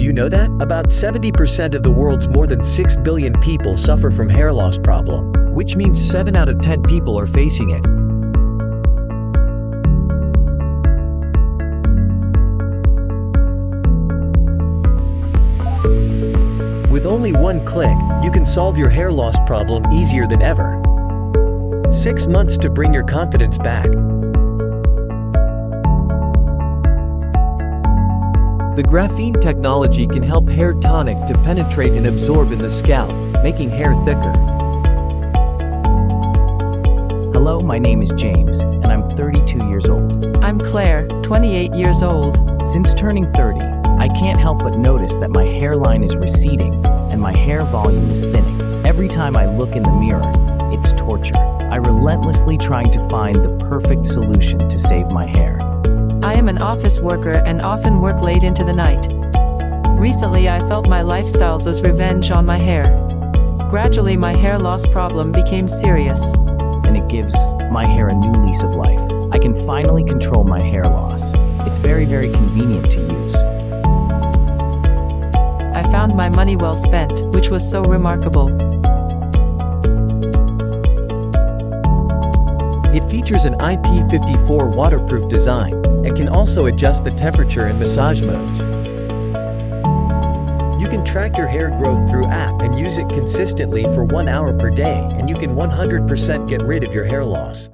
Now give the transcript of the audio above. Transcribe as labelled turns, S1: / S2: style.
S1: you know that? About 70% of the world's more than 6 billion people suffer from hair loss problem, which means 7 out of 10 people are facing it. With only one click, you can solve your hair loss problem easier than ever. 6 months to bring your confidence back. The graphene technology can help hair tonic to penetrate and absorb in the scalp, making hair thicker.
S2: Hello, my name is James, and I'm 32 years old.
S3: I'm Claire, 28 years old.
S2: Since turning 30, I can't help but notice that my hairline is receding and my hair volume is thinning. Every time I look in the mirror, it's torture. I'm relentlessly trying to find the perfect solution to save my hair.
S3: I am an office worker and often work late into the night. Recently, I felt my lifestyles as revenge on my hair. Gradually, my hair loss problem became serious.
S2: And it gives my hair a new lease of life. I can finally control my hair loss. It's very, very convenient to use.
S3: I found my money well spent, which was so remarkable.
S1: It features an IP54 waterproof design and can also adjust the temperature and massage modes. You can track your hair growth through app and use it consistently for 1 hour per day, and you can 100% get rid of your hair loss.